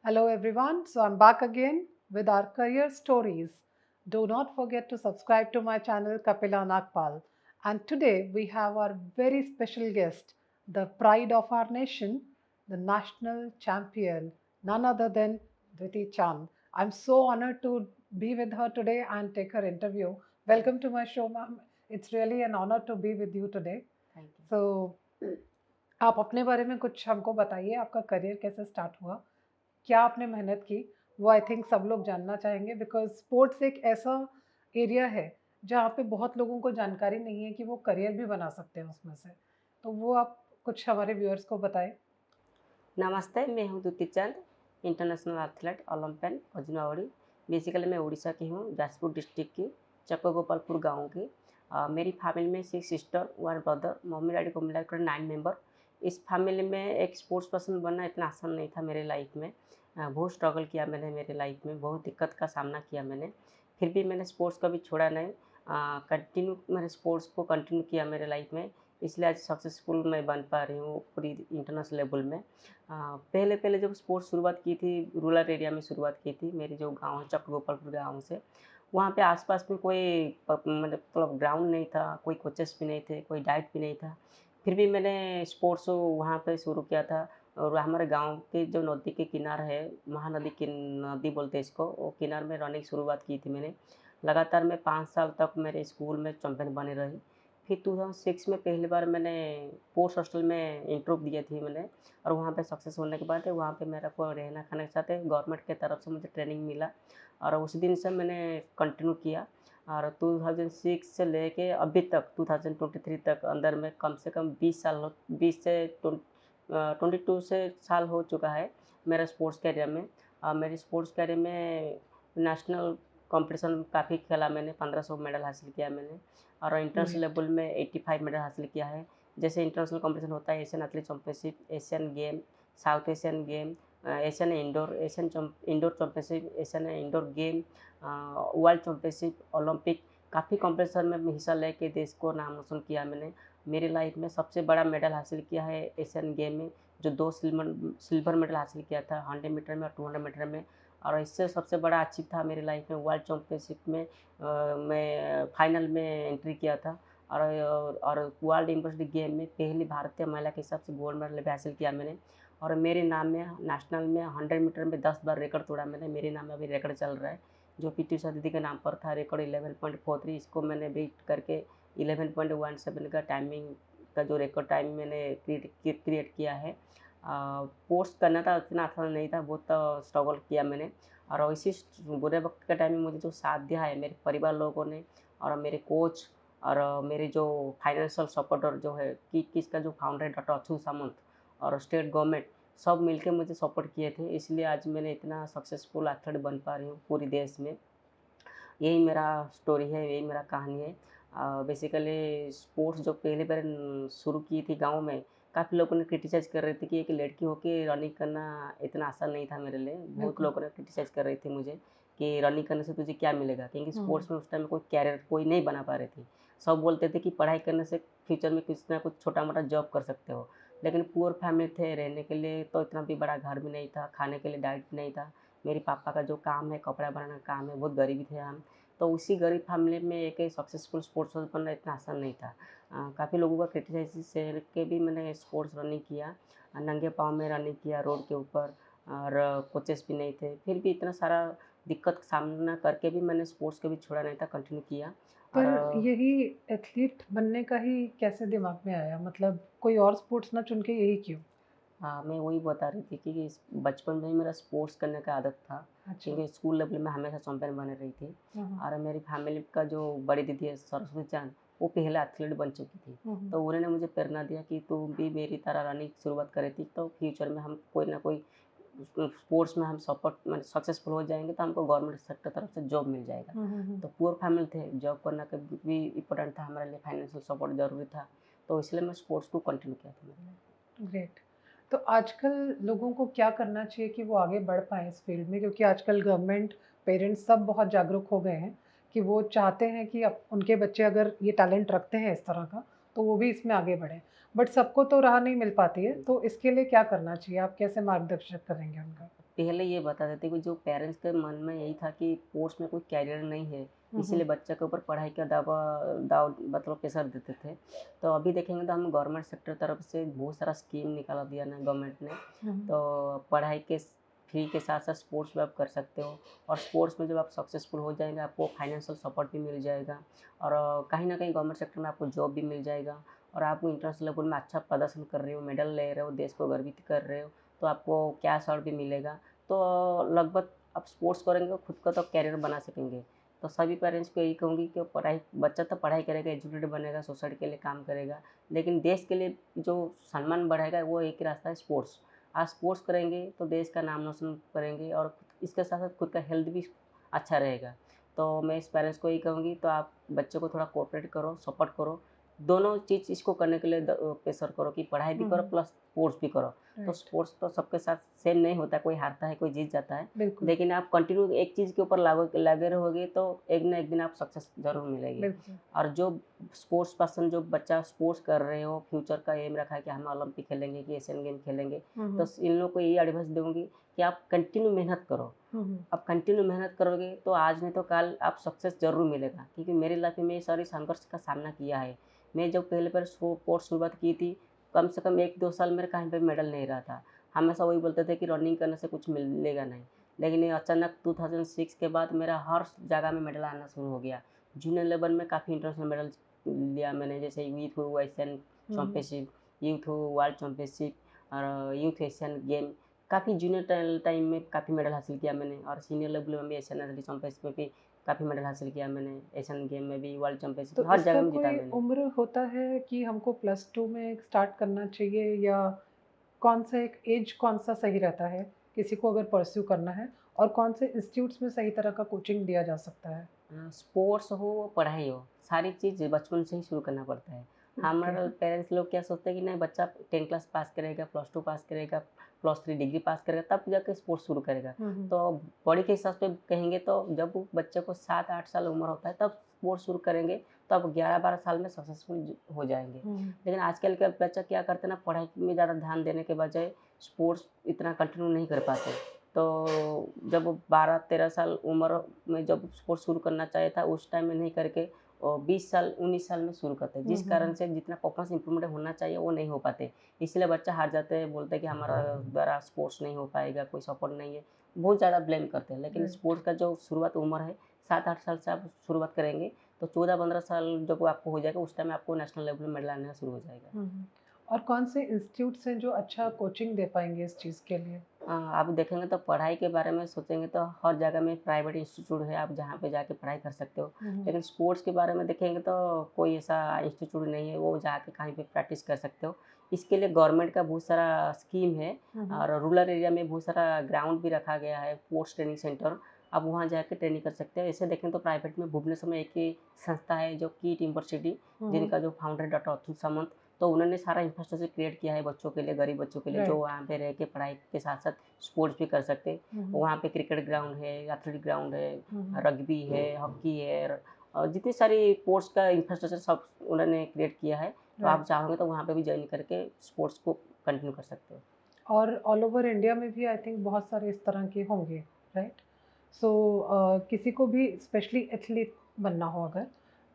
Hello everyone, so I'm back again with our career stories. Do not forget to subscribe to my channel Kapila Nagpal. And today we have our very special guest, the pride of our nation, the national champion, none other than Dhriti Chand. I'm so honored to be with her today and take her interview. Welcome to my show, ma'am. It's really an honor to be with you today. Thank you. So, आप अपने बारे में कुछ हमको बताइए, आपका career कैसे start हुआ? क्या आपने मेहनत की? वो आई थिंक सब लोग जानना चाहेंगे बिकॉज़ स्पोर्ट्स एक ऐसा एरिया है, जहाँ पे बहुत लोगों को जानकारी नहीं है कि वो करियर भी बना सकते हैं उसमें से। तो वो आप कुछ हमारे व्यूअर्स को बताएँ? नमस्ते, मैं हूँ द्युति चंद, इंटरनेशनल एथलेट, ओलंपियन, अजनवाड़ी। बेसिकली मैं उड़ीसा की हूँ, जाजपुर डिस्ट्रिक्ट की, चक्कगोपालपुर गाँव की। मेरी फैमिली में 6 सिस्टर, 1 ब्रदर, मम्मी-डैडी को मिलाकर 9 मेंबर। इस फैमिली में एक स्पोर्ट्स पर्सन बनना इतना आसान नहीं था मेरे लाइफ में। बहुत स्ट्रगल किया मैंने मेरे लाइफ में, बहुत दिक्कत का सामना किया मैंने। फिर भी मैंने स्पोर्ट्स कभी छोड़ा नहीं। कंटिन्यू मैंने स्पोर्ट्स को कंटिन्यू किया मेरे लाइफ में, इसलिए आज सक्सेसफुल मैं बन पा रही हूँ पूरी इंटरनेशनल लेवल में। पहले-पहले जब स्पोर्ट्स शुरुआत की थी, रूरल एरिया में शुरुआत की थी, मेरी जो गाँव है चकगोपालपुर गाँव से। वहाँ पे आस-पास में कोई मतलब ग्राउंड नहीं था, कोई कोचेस भी नहीं थे, कोई डाइट भी नहीं था। फिर भी मैंने स्पोर्ट्स वहाँ पे शुरू किया था और हमारे गाँव के जो नदी के किनारे है, महानदी की नदी बोलते हैं इसको, वो किनारे में रनिंग शुरुआत की थी मैंने। लगातार मैं 5 साल तक मेरे स्कूल में चैंपियन बनी रही। फिर 2006 में पहली बार मैंने स्पोर्ट्स हॉस्टल में इंटरव्यू दिए थे मैंने और वहाँ पे सक्सेस होने के बाद वहाँ पे मेरे को रहना खाने के साथ गवर्नमेंट की तरफ से मुझे ट्रेनिंग मिला और उस दिन से मैंने कंटिन्यू किया और 2006 से लेके अभी तक 2023 तक अंदर में कम से कम 20 से 22 से साल हो चुका है मेरा स्पोर्ट्स करियर में। मेरे स्पोर्ट्स करियर में नेशनल कॉम्पिटिशन काफ़ी खेला मैंने, 1500 मेडल हासिल किया मैंने और इंटरनेशनल ग्रेट। लेवल में 85 मेडल हासिल किया है। जैसे इंटरनेशनल कॉम्पिटिशन होता है Asian athlete championship, Asian game, south Asian game, Asian indoor championship, Asian indoor game, world championship, Olympic काफ़ी कॉम्पिटिशन में हिस्सा लेके देश को नाम रोशन किया मैंने। मेरी लाइफ में सबसे बड़ा मेडल हासिल किया है एशियन गेम में, जो 2 सिल्वर मेडल हासिल किया था 100 मीटर में और 200 मीटर में और इससे सबसे बड़ा अचीव था मेरी लाइफ में वर्ल्ड चैंपियनशिप में मैं फाइनल में एंट्री किया था और वर्ल्ड यूनिवर्सिटी गेम में पहली भारतीय महिला के हिसाब से गोल्ड मेडल भी हासिल किया मैंने और मेरे नाम में नेशनल में 100 मीटर में 10 बार रिकॉर्ड तोड़ा मैंने। मेरे नाम में अभी रिकॉर्ड चल रहा है जो पीटी उषा दीदी के नाम पर था, रिकॉर्ड 11.43, इसको मैंने बीट करके 11.17 का टाइमिंग का जो रिकॉर्ड टाइम मैंने क्रिएट किया है। पोस्ट करना था उतना आसान नहीं था, बहुत स्ट्रगल किया मैंने और इसी बुरे वक्त के टाइम में मुझे जो साथ दिया है मेरे परिवार लोगों ने और मेरे कोच और मेरे जो फाइनेंशियल सपोर्टर जो है कि किसका जो फाउंडर है डॉक्टर अछू सामंत और स्टेट गवर्नमेंट सब मिलके मुझे सपोर्ट किए थे, इसलिए आज मैंने इतना सक्सेसफुल एथलीट बन पा रही हूँ पूरी देश में। यही मेरा स्टोरी है, यही मेरा कहानी है। बेसिकली स्पोर्ट्स जो पहली बार शुरू की थी गाँव में, काफ़ी लोगों ने क्रिटिसाइज़ कर रहे थे कि एक लड़की होके रनिंग करना इतना आसान नहीं था मेरे लिए। बहुत बिल्कुल। लोगों ने क्रिटिसाइज़ कर रहे थे मुझे कि रनिंग करने से तुझे क्या मिलेगा? क्योंकि हुँ। स्पोर्ट्स में उस टाइम कोई कैरियर कोई नहीं बना पा रहे थे। सब बोलते थे कि पढ़ाई करने से फ्यूचर में कुछ ना कुछ छोटा-मोटा जॉब कर सकते हो। लेकिन पुअर फैमिली थे, रहने के लिए तो इतना भी बड़ा घर भी नहीं था, खाने के लिए डाइट भी नहीं था। मेरे पापा का जो काम है, कपड़ा बनाने का काम है, बहुत गरीबी थे हम। तो उसी गरीब फैमिली में एक सक्सेसफुल स्पोर्ट्स पर्सन बनना इतना आसान नहीं था। काफ़ी लोगों का क्रिटिसाइज़ सह के भी मैंने स्पोर्ट्स रनिंग किया। नंगे पाँव में रनिंग किया रोड के ऊपर और कोचेस भी नहीं थे। फिर भी इतना सारा दिक्कत का सामना करके भी मैंने स्पोर्ट्स कभी छोड़ा नहीं था, कंटिन्यू किया और पर यही एथलीट बनने का ही कैसे दिमाग में आया? मतलब कोई और स्पोर्ट्स ना चुन के यही क्यों? हाँ, मैं वही बता रही थी कि बचपन में ही मेरा स्पोर्ट्स करने का आदत था, अच्छा। क्योंकि स्कूल लेवल में हमेशा चैंपियन बनी रही थी हाँ, हाँ। और मेरी फैमिली का जो बड़ी दीदी है सरस्वती चाँद, वो पहले एथलीट बन चुकी थी। हुँ, हुँ। तो उन्होंने मुझे प्रेरणा दिया कि तू भी मेरी तरह रनिंग शुरुआत करे थी, तो फ्यूचर में हम कोई ना कोई स्पोर्ट्स में हम सपोर्ट मतलब सक्सेसफुल हो जाएँगे तो हमको गवर्नमेंट सेक्टर तरफ से जॉब मिल जाएगा। हुँ, हुँ, हुँ। तो पुअर फैमिली थे, जॉब करना कभी भी इम्पोर्टेंट था हमारे लिए, फाइनेंशियल सपोर्ट ज़रूरी था, तो इसलिए मैं स्पोर्ट्स को कंटिन्यू किया था मैंने। ग्रेट। तो आजकल लोगों को क्या करना चाहिए कि वो आगे बढ़ पाएँ इस फ़ील्ड में? क्योंकि आजकल गवर्नमेंट, पेरेंट्स सब बहुत जागरूक हो गए हैं कि वो चाहते हैं कि अब उनके बच्चे अगर ये टैलेंट रखते हैं इस तरह का, तो वो भी इसमें आगे बढ़ें। बट सबको तो राह नहीं मिल पाती है, तो इसके लिए क्या करना चाहिए? आप कैसे मार्गदर्शन करेंगे उनका? पहले ये बता देते कि जो पेरेंट्स के मन में यही था कि स्पोर्ट्स में कोई कैरियर नहीं है, इसीलिए बच्चे के ऊपर पढ़ाई का दाव मतलब प्रेशर देते थे। तो अभी देखेंगे तो हम गवर्नमेंट सेक्टर तरफ से बहुत सारा स्कीम निकाला दिया ना गवर्नमेंट ने। तो पढ़ाई के फ्री के साथ साथ स्पोर्ट्स भी आप कर सकते हो, और स्पोर्ट्स में जब आप सक्सेसफुल हो जाएंगे आपको फाइनेंशियल सपोर्ट भी मिल जाएगा, और कहीं ना कहीं गवर्नमेंट सेक्टर में आपको जॉब भी मिल जाएगा, और आप इंटरनेशनल लेवल में अच्छा प्रदर्शन कर रहे हो, मेडल ले रहे हो, देश को गर्वित कर रहे हो, तो आपको कैश और भी मिलेगा। तो लगभग आप स्पोर्ट्स करेंगे तो खुद का तो कैरियर बना सकेंगे। तो सभी पेरेंट्स को यही कहूँगी कि पढ़ाई, बच्चा तो पढ़ाई करेगा, एजुकेटेड बनेगा, सोसाइटी के लिए काम करेगा, लेकिन देश के लिए जो सम्मान बढ़ाएगा वो एक ही रास्ता है, स्पोर्ट्स। आज स्पोर्ट्स करेंगे तो देश का नाम रोशन करेंगे, और इसके साथ साथ खुद का हेल्थ भी अच्छा रहेगा। तो मैं इस पेरेंट्स को यही कहूँगी, तो आप बच्चों को थोड़ा कोऑपरेट करो, सपोर्ट करो, दोनों चीज़ इसको करने के लिए प्रेशर करो कि पढ़ाई भी करो प्लस स्पोर्ट्स भी करो। तो राइट, स्पोर्ट्स तो सबके साथ सेम नहीं होता, कोई हारता है, कोई जीत जाता है, बिल्कुल, लेकिन आप कंटिन्यू एक चीज़ के ऊपर लगे रहोगे तो एक ना एक दिन आप सक्सेस ज़रूर मिलेंगे। बिल्कुल। और जो स्पोर्ट्स पर्सन, जो बच्चा स्पोर्ट्स कर रहे हो, फ्यूचर का एम रखा है कि हम ओलंपिक खेलेंगे कि एशियन गेम खेलेंगे, तो इन लोगों को यही एडवाइस दूँगी कि आप कंटिन्यू मेहनत करो। आप कंटिन्यू मेहनत करोगे तो आज नहीं तो कल आप सक्सेस ज़रूर मिलेगा, क्योंकि मेरी लाइफ में मैं सारी संघर्ष का सामना किया है। मैं जब पहले बार स्पोर्ट्स शुरुआत की थी, कम से कम 1-2 साल मेरा कहीं पे मेडल नहीं रहा था। हमेशा वही बोलते थे कि रनिंग करने से कुछ मिलेगा नहीं। लेकिन ये अचानक 2006 के बाद मेरा हर जगह में मेडल आना शुरू हो गया। जूनियर लेवल में काफ़ी इंटरनेशनल मेडल लिया मैंने, जैसे यूथ हो एशियन चैंपियनशिप, यूथ हो वर्ल्ड चैंपियनशिप, और यूथ एशियन गेम, काफ़ी जूनियर टाइम में काफ़ी मेडल हासिल किया मैंने, और सीनियर लेवल में भी एशियन एथलेटिक्स चैंपियनशिप में भी काफ़ी मेडल हासिल किया मैंने, एशियन गेम में भी, वर्ल्ड चैंपियनशिप तो में, हर जगह इसका में जीता कोई मैंने। उम्र होता है कि हमको +2 में स्टार्ट करना चाहिए, या कौन-सा एक ऐज कौन-सा सही रहता है, किसी को अगर परस्यू करना है, और कौन से इंस्टीट्यूट्स में सही तरह का कोचिंग दिया जा सकता है? स्पोर्ट्स हो, पढ़ाई हो, सारी चीज़ बचपन से ही शुरू करना पड़ता है। ओके। हमारा पेरेंट्स लोग क्या सोचते हैं कि नहीं, बच्चा 10 क्लास पास करेगा, +2 पास करेगा, +3 डिग्री पास करेगा, तब जाके स्पोर्ट्स शुरू करेगा। तो बॉडी के हिसाब से कहेंगे तो जब वो बच्चे को 7-8 साल उम्र होता है तब स्पोर्ट्स शुरू करेंगे, तो अब 11-12 साल में सक्सेसफुल हो जाएँगे। लेकिन आजकल के बच्चा क्या करते हैं ना, पढ़ाई में ज़्यादा ध्यान देने के बजाय स्पोर्ट्स इतना कंटिन्यू नहीं कर पाते। तो जब 12-13 साल उम्र में जब स्पोर्ट्स शुरू करना चाहिए था, उस टाइम में नहीं करके 20 साल 19 साल में शुरू करते हैं, जिस कारण से जितना परफॉर्मेंस इंप्रूवमेंट होना चाहिए वो नहीं हो पाते। इसलिए बच्चा हार जाते हैं, बोलते हैं कि हमारा द्वारा स्पोर्ट्स नहीं हो पाएगा, कोई सपोर्ट नहीं है, बहुत ज़्यादा ब्लेम करते हैं। लेकिन राइट। स्पोर्ट्स का जो शुरुआत उम्र है, 7-8 साल से आप शुरुआत करेंगे, तो 14-15 साल जब आपको हो जाएगा, उस टाइम आपको नेशनल लेवल में मेडल आना शुरू हो जाएगा। और कौन से इंस्टीट्यूट्स हैं जो अच्छा कोचिंग दे पाएँगे इस चीज़ के लिए? आप देखेंगे तो पढ़ाई के बारे में सोचेंगे तो हर जगह में प्राइवेट इंस्टीट्यूट है, आप जहाँ पे जाके पढ़ाई कर सकते हो। लेकिन स्पोर्ट्स के बारे में देखेंगे तो कोई ऐसा इंस्टीट्यूट नहीं है, वो जाके कहीं पे प्रैक्टिस कर सकते हो। इसके लिए गवर्नमेंट का बहुत सारा स्कीम है, और रूरल एरिया में बहुत सारा ग्राउंड भी रखा गया है, स्पोर्ट्स ट्रेनिंग सेंटर। आप वहाँ जाके ट्रेनिंग कर सकते हो। ऐसे देखें तो प्राइवेट में भुवनेश्वर में एक ही संस्था है जो कीट यूनिवर्सिटी, जिनका जो फाउंडर डॉक्टर अतुल सामंत, तो उन्होंने सारा इंफ्रास्ट्रक्चर क्रिएट किया है बच्चों के लिए, गरीब बच्चों के लिए, जो राइट। वहाँ पे रह के पढ़ाई के साथ-साथ स्पोर्ट्स भी कर सकते हैं। वहाँ पे क्रिकेट ग्राउंड है, एथलेटिक ग्राउंड है, रग्बी है, हॉकी है, और जितनी सारी स्पोर्ट्स का इंफ्रास्ट्रक्चर सब उन्होंने क्रिएट किया है। तो आप राइट। चाहोगे तो वहाँ पे भी जॉइन करके स्पोर्ट्स को कंटिन्यू कर सकते हो। और ऑल ओवर इंडिया में भी आई थिंक बहुत सारे इस तरह के होंगे, राइट? सो किसी को भी स्पेशली एथलीट बनना हो अगर,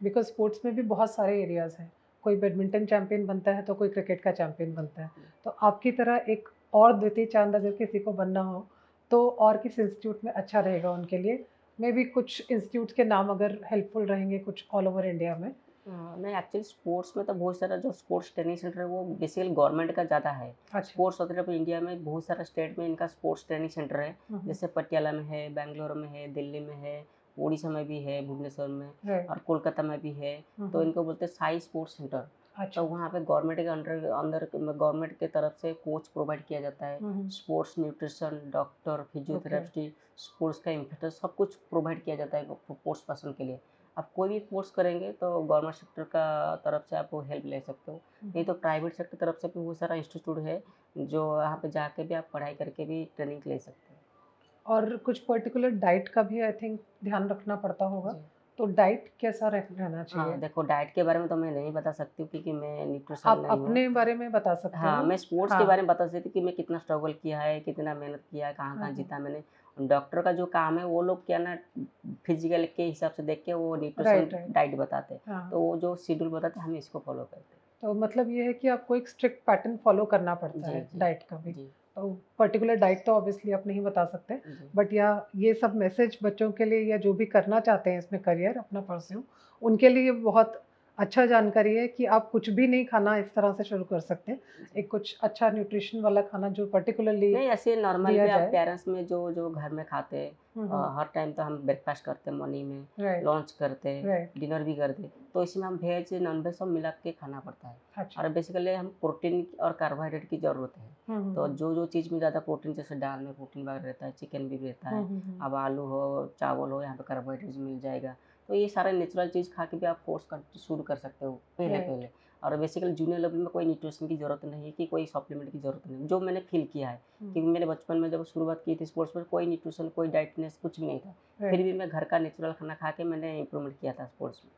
बिकॉज़ स्पोर्ट्स में भी बहुत सारे एरियाज़ हैं। कोई बैडमिंटन चैंपियन बनता है तो कोई क्रिकेट का चैंपियन बनता है। तो आपकी तरह एक और द्वितीय चाँद अगर किसी को बनना हो, तो और किस इंस्टीट्यूट में अच्छा रहेगा उनके लिए? मेबी कुछ इंस्टीट्यूट्स के नाम अगर हेल्पफुल रहेंगे कुछ ऑल ओवर इंडिया में? नहीं, एक्चुअली स्पोर्ट्स में तो बहुत सारा जो स्पोर्ट्स ट्रेनिंग सेंटर है वो बेसिकली गवर्नमेंट का ज़्यादा है। अच्छा। स्पोर्ट्स अथॉरिटी ऑफ इंडिया में बहुत सारा स्टेट में इनका स्पोर्ट्स ट्रेनिंग सेंटर है। जैसे पटियाला में है, बैंगलोर में है, दिल्ली में है, उड़ीसा में भी है, भुवनेश्वर में, राइट। और कोलकाता में भी है। तो इनको बोलते हैं साई स्पोर्ट्स सेंटर। तो अच्छा। वहाँ पे गवर्नमेंट के अंदर गवर्नमेंट की तरफ से कोच प्रोवाइड किया जाता है। Sports nutrition, doctor, okay. Physiotherapist, sports का इंस्ट्रक्टर, सब कुछ प्रोवाइड किया जाता है स्पोर्ट्स पर्सन के लिए। आप कोई भी कोर्स करेंगे तो गवर्नमेंट सेक्टर का तरफ से आप हेल्प ले सकते हो। नहीं तो प्राइवेट सेक्टर तरफ से भी बहुत सारा इंस्टीट्यूट है, जो यहाँ पे जाके भी आप पढ़ाई करके भी ट्रेनिंग ले सकते हो। और कुछ पर्टिकुलर डाइट का भी आई थिंक ध्यान रखना पड़ता होगा? जी। तो डाइट कैसा रहना चाहिए? देखो डाइट के बारे में तो मैं नहीं बता सकती हूँ क्योंकि मैं न्यूट्रिशन आप नहीं हूँ। अपने बारे में बता सकते हाँ, हो। मैं स्पोर्ट्स के हाँ, बारे में बता सकती हूँ कि मैं कितना स्ट्रगल किया है, कितना मेहनत किया है, हाँ, कहाँ-कहाँ हाँ। जीता मैंने। डॉक्टर का जो काम है वो लोग क्या ना फिज़िकल के हिसाब से देख के वो न्यूट्रिशन राइट, राइट। डाइट बताते हैं। हाँ, तो वो जो शेड्यूल बताते हैं हम इसको फ़ॉलो करते हैं। तो मतलब ये है कि आपको एक स्ट्रिक्ट पैटर्न फ़ॉलो करना पड़ता जी, है जी। डाइट का भी। जी, तो पर्टिकुलर डाइट तो ऑब्वियसली आप नहीं बता सकते, जी। बट या ये सब मैसेज बच्चों के लिए या जो भी करना चाहते हैं इसमें करियर अपना परस्यू, उनके लिए बहुत अच्छा जानकारी है कि आप कुछ भी नहीं खाना इस तरह से शुरू कर सकते हैं। जी। एक कुछ अच्छा न्यूट्रिशन वाला खाना जो पर्टिकुलरली नहीं ऐसे नॉर्मल दिया में आप जाए। पेरेंट्स में जो घर में खाते हैं हुँ, हुँ। हर टाइम तो हम ब्रेकफ़ास्ट करते हैं मॉर्निंग में, राइट, लंच करते हैं, राइट। डिनर भी करते हैं। तो इसमें हम वेज, नॉन-वेज सब मिला के खाना पड़ता है। अच्छा। और बेसिकली हम प्रोटीन और कार्बोहाइड्रेट की ज़रूरत है। हुँ, हुँ, तो हुँ। जो-जो चीज़ में ज़्यादा प्रोटीन जैसे दाल में प्रोटीन वगैरह रहता है, चिकन भी रहता हुँ, है। हुँ, हुँ। अब आलू हो, चावल हो, यहाँ पे कार्बोहाइड्रेट्स मिल जाएगा। तो ये सारे नेचुरल चीज़ खा के भी आप कोर्स कर शुरू कर सकते हो राइट। पहले-पहले। और बेसिकली जूनियर लेवल में कोई न्यूट्रिशन की ज़रूरत नहीं है कि कोई सप्लीमेंट की ज़रूरत नहीं है, जो मैंने फ़ील किया है। हुँ, क्योंकि मैंने बचपन में जब शुरुआत की थी स्पोर्ट्स में कोई न्यूट्रिशन, कोई डाइटनेस कुछ भी नहीं था। फिर राइट। भी मैं घर का नेचुरल खाना खा के मैंने इम्प्रूवमेंट किया था स्पोर्ट्स में।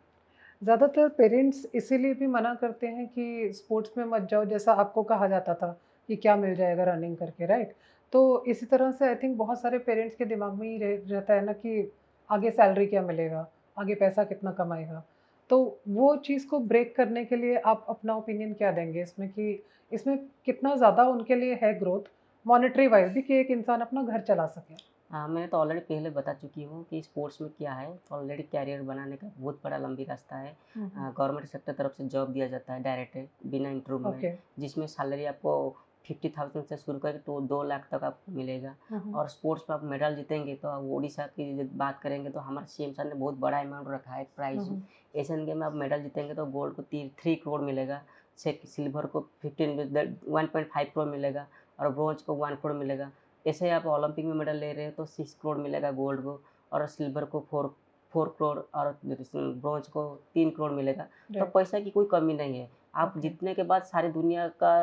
ज़्यादातर पेरेंट्स इसीलिए भी मना करते हैं कि स्पोर्ट्स में मत जाओ, जैसा आपको कहा जाता था कि क्या मिल जाएगा रनिंग करके, राइट? तो इसी तरह से आई थिंक बहुत सारे पेरेंट्स के दिमाग में ही रहता है ना कि आगे सैलरी क्या मिलेगा, आगे पैसा कितना कमाएगा। तो वो चीज़ को ब्रेक करने के लिए आप अपना ओपिनियन क्या देंगे इसमें कि इसमें कितना ज़्यादा उनके लिए है ग्रोथ, मॉनेटरी वाइज़ भी कि एक इंसान अपना घर चला सके? हाँ, मैंने तो ऑलरेडी पहले बता चुकी हूँ कि स्पोर्ट्स में क्या है, ऑलरेडी करियर बनाने का बहुत बड़ा लंबी रास्ता है। हुँ, हुँ। गवर्नमेंट सेक्टर तरफ से जॉब दिया जाता है डायरेक्ट बिना इंटरव्यू में, ओके। जिसमें सैलरी आपको 50,000 से शुरू करके तो 2 लाख तक आपको मिलेगा। हुँ, हुँ। और स्पोर्ट्स में आप मेडल जीतेंगे तो आप ओडिशा की जब बात करेंगे तो हमारे सीएम सर ने बहुत बड़ा अमाउंट रखा है हुँ, प्राइज़। हुँ। एशियन गेम में आप मेडल जीतेंगे तो गोल्ड को 3 करोड़ मिलेगा, सिल्वर को 1.5 करोड़ मिलेगा और ब्रॉन्ज को 1 करोड़ मिलेगा। ऐसे आप ओलंपिक में मेडल ले रहे हो तो 6 करोड़ मिलेगा गोल्ड को और सिल्वर को 4 करोड़ और ब्रॉन्ज को 3 करोड़ मिलेगा। तो राइट, पैसा की कोई कमी नहीं है। आप ओके। जीतने के बाद सारी दुनिया का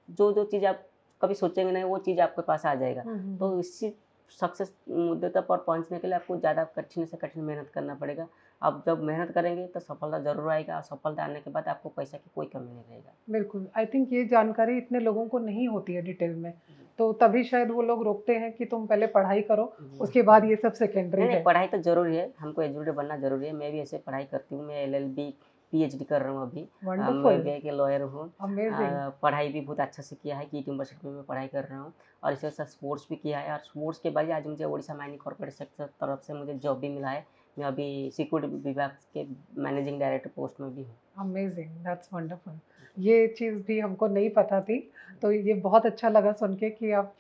जो-जो चीज़ आप कभी सोचेंगे नहीं वो चीज़ आपके पास आ जाएगा। हुँ, हुँ, हुँ। तो इसी सक्सेस मुद्दे तक पर पहुँचने के लिए आपको ज़्यादा कठिन से कठिन मेहनत करना पड़ेगा। आप जब मेहनत करेंगे तो सफलता ज़रूर आएगा और सफलता आने के बाद आपको पैसा की कोई कमी नहीं रहेगा। बिल्कुल, आई थिंक ये जानकारी इतने लोगों को नहीं होती है डिटेल में, जी। तो तभी शायद वो लोग रोकते हैं कि तुम पहले पढ़ाई करो, जी। उसके बाद ये सब सेकेंडरी नहीं, नहीं, है। पढ़ाई तो ज़रूरी है, हमको एजुकेटेड बनना ज़रूरी है। मैं भी ऐसे पढ़ाई करती हूँ, मैं एलएलबी, पीएचडी कर रहा हूँ अभी। मैं वंडरफुल, भी एक लॉयर हूँ। अमेजिंग। पढ़ाई भी बहुत अच्छे से किया है, कीट यूनिवर्सिटी में मैं पढ़ाई कर रहा हूँ और इसके साथ स्पोर्ट्स भी किया है और स्पोर्ट्स के बाद आज मुझे ओडिशा माइनिंग कॉर्पोरेट सेक्टर तरफ से मुझे जॉब भी मिला है। मैं अभी सिक्योरिटी विभाग के मैनेजिंग डायरेक्टर पोस्ट में भी हूँ। Amazing, that's wonderful. ये चीज़ भी हमको नहीं पता थी, तो ये बहुत अच्छा लगा सुन के कि आप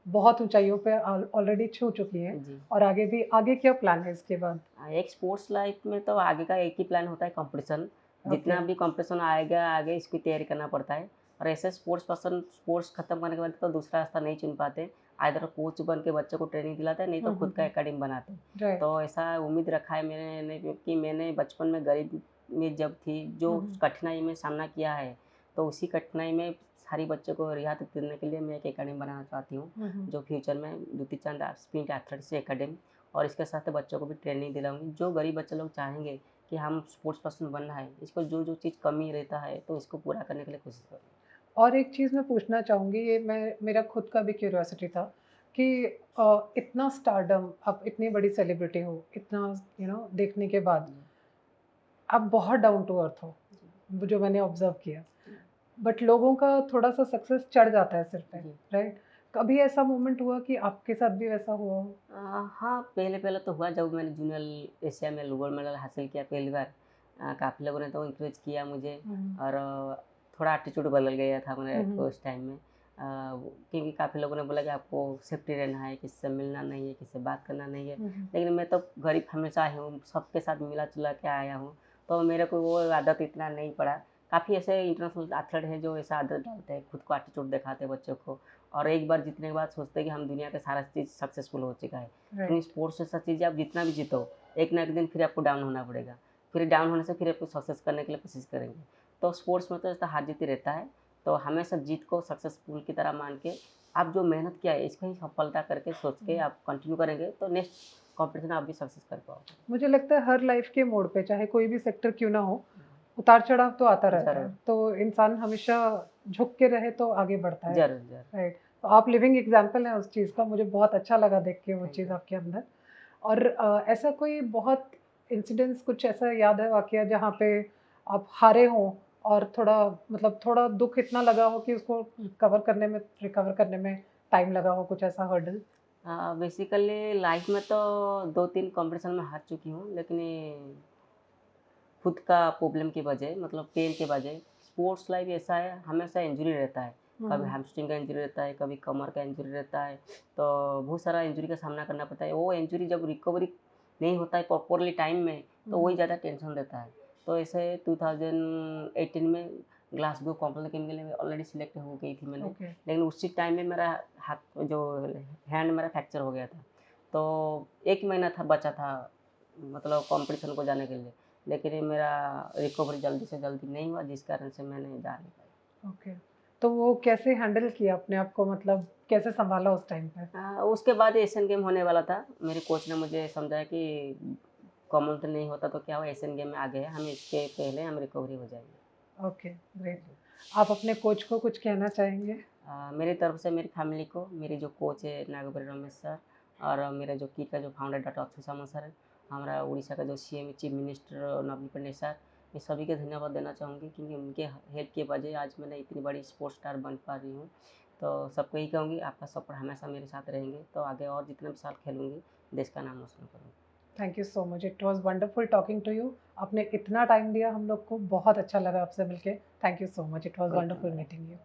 बहुत ऊँचाइयों पे ऑलरेडी छू चुकी हैं जी। और आगे क्या प्लान है इसके बाद? एक स्पोर्ट्स लाइफ में तो आगे का एक ही प्लान होता है कंपटीशन। ओके, जितना भी कंपटीशन आएगा आगे इसकी तैयारी करना पड़ता है और ऐसे स्पोर्ट्स पर्सन स्पोर्ट्स खत्म करने के बाद तो दूसरा रास्ता नहीं चुन पाते। आइदर कोच बन के बच्चों को ट्रेनिंग दिलाते हैं नहीं तो हुँ, हुँ, खुद का हुँ, एकेडमी बनाते हैं। राइट। तो ऐसा उम्मीद रखा है मैंने क्योंकि मैंने बचपन में गरीब में जब थी जो हुँ, हुँ, कठिनाई में सामना किया है तो उसी कठिनाई में सारी बच्चों को रियायत देने के लिए मैं एक एकेडमी बनाना चाहती हूँ हुँ, हुँ। जो फ्यूचर में द्युति चंद स्प्रिंट एथलेटिक्स एकेडमी और इसके साथ बच्चों को भी ट्रेनिंग दिलाऊँगी। जो गरीब बच्चे लोग चाहेंगे कि हम स्पोर्ट्स पर्सन बनना है, इसको जो-जो चीज़ कमी रहता है, तो इसको पूरा करने के लिए कोशिश करूँगा। और एक चीज़ मैं पूछना चाहूँगी, ये मैं मेरा खुद का भी क्यूरियोसिटी था कि इतना स्टारडम, आप इतनी बड़ी सेलिब्रिटी हो, इतना देखने के बाद जी, आप बहुत डाउन टू अर्थ हो, जी, वो जो मैंने ऑब्ज़र्व किया। जी, बट लोगों का थोड़ा-सा सक्सेस चढ़ जाता है सिर पे, जी। राइट? कभी ऐसा मोमेंट हुआ कि आपके साथ भी वैसा हुआ हो? हाँ, पहले-पहले तो हुआ जब मैंने जूनियर एशिया में गोल्ड मेडल हासिल किया पहली बार। काफ़ी लोगों ने तो एनकरेज किया मुझे हुँ, और थोड़ा एटीट्यूड बदल गया था मेरा हुँ, हुँ, उस टाइम में। क्योंकि काफ़ी लोगों ने बोला कि आपको सेफ्टी रहना है, किसी से मिलना नहीं है, किसी से बात करना नहीं है। हुँ, हुँ, लेकिन मैं तो गरीब हमेशा ही हूँ, सबके साथ मिला-जुला के आया हूँ, तो मेरे को वो आदत इतना नहीं पड़ा। काफ़ी ऐसे इंटरनेशनल एथलीट हैं जो ऐसा आदत डालते हैं, खुद को एटीट्यूड दिखाते हैं बच्चों को और एक बार जीतने के बाद सोचते हैं कि हम दुनिया का सारा चीज़ सक्सेसफुल हो चुका है। लेकिन राइट। स्पोर्ट्स ऐसा चीज़ है आप जितना भी जीतो, एक ना एक दिन फिर आपको डाउन होना पड़ेगा। फिर डाउन होने से फिर आपको सक्सेस करने के लिए कोशिश करेंगे। तो स्पोर्ट्स में तो ऐसा हार-जीत ही रहता है। तो हमेशा जीत को सक्सेसफुल की तरह मान के आप जो मेहनत किया है इसको ही सफलता करके सोच के हुँ, आप कंटिन्यू करेंगे तो नेक्स्ट कंपटीशन आप भी सक्सेस कर पाओगे। मुझे लगता है हर लाइफ के मोड़ पे चाहे कोई भी सेक्टर क्यों ना हो, उतार चढ़ाव तो आता रहता है, ज़रूर, तो इंसान हमेशा झुक के रहे तो आगे बढ़ता है। ज़रूर, ज़रूर। राइट, तो आप लिविंग एग्जाम्पल हैं उस चीज़ का, मुझे बहुत अच्छा लगा देख के वो थैंक चीज़ यू। आपके अंदर। और ऐसा कोई बहुत इंसिडेंट्स कुछ ऐसा याद है वाकया जहाँ पे आप हारे हों और थोड़ा मतलब थोड़ा दुख इतना लगा हो कि उसको रिकवर करने में टाइम लगा हो, कुछ ऐसा हर्डल? बेसिकली लाइफ में तो 2-3 कंपटीशन में हार चुकी हूँ, लेकिन ये खुद का प्रॉब्लम की वजह मतलब पेन की वजह स्पोर्ट्स लाइफ ऐसा है, हमेशा इंजरी रहता है। कभी हैमस्ट्रिंग का इंजरी रहता है, कभी कमर का इंजरी रहता है, तो बहुत सारा इंजरी का सामना करना पड़ता है। वो इंजरी जब रिकवरी नहीं होता है प्रॉपरली टाइम में, तो वही ज़्यादा टेंशन देता है। तो ऐसे 2018 में ग्लासगो कॉमनवेल्थ गेम के लिए ऑलरेडी सिलेक्ट हो गई थी मैंने, ओके। लेकिन उसी टाइम में मेरा हाथ जो हैंड मेरा फ्रैक्चर हो गया था। तो 1 महीना था बचा था मतलब कॉम्पिटिशन को जाने के लिए। लेकिन ये मेरा रिकवरी जल्दी से जल्दी नहीं हुआ, जिस कारण से मैंने जा नहीं पाई। ओके, तो वो कैसे हैंडल किया अपने आप को, मतलब कैसे संभाला उस टाइम पे? उसके बाद एशियन गेम होने वाला था। मेरे कोच ने मुझे समझाया कि कॉमनवेल्थ नहीं होता तो क्या हुआ, एशियन गेम में आ गए हैं, हम इसके पहले हम रिकवरी हो जाएंगे। Okay, great. आप अपने कोच को कुछ कहना चाहेंगे? मेरी तरफ से मेरी फैमिली को, मेरे जो कोच है नागपुरी रमेश सर, और मेरा जो किट का जो founder doctor Akshay Sharma sir है, हमारा उड़ीसा का जो सीएम चीफ मिनिस्टर नवीन पटनायक सर, मैं सभी के धन्यवाद देना चाहूँगी, क्योंकि उनके हेल्प की वजह आज मैंने इतनी बड़ी स्पोर्ट्स स्टार बन पा रही हूँ। तो सबको यही कहूँगी, आपका सपोर्ट हमेशा मेरे साथ रहेंगे, तो आगे और जितने भी साल खेलूँगी देश का नाम रोशन करूँगी। Thank you so much, it was wonderful talking to you. आपने इतना टाइम दिया हम लोग को, बहुत अच्छा लगा आपसे मिलके। Thank you so much, it was welcome. Wonderful meeting you.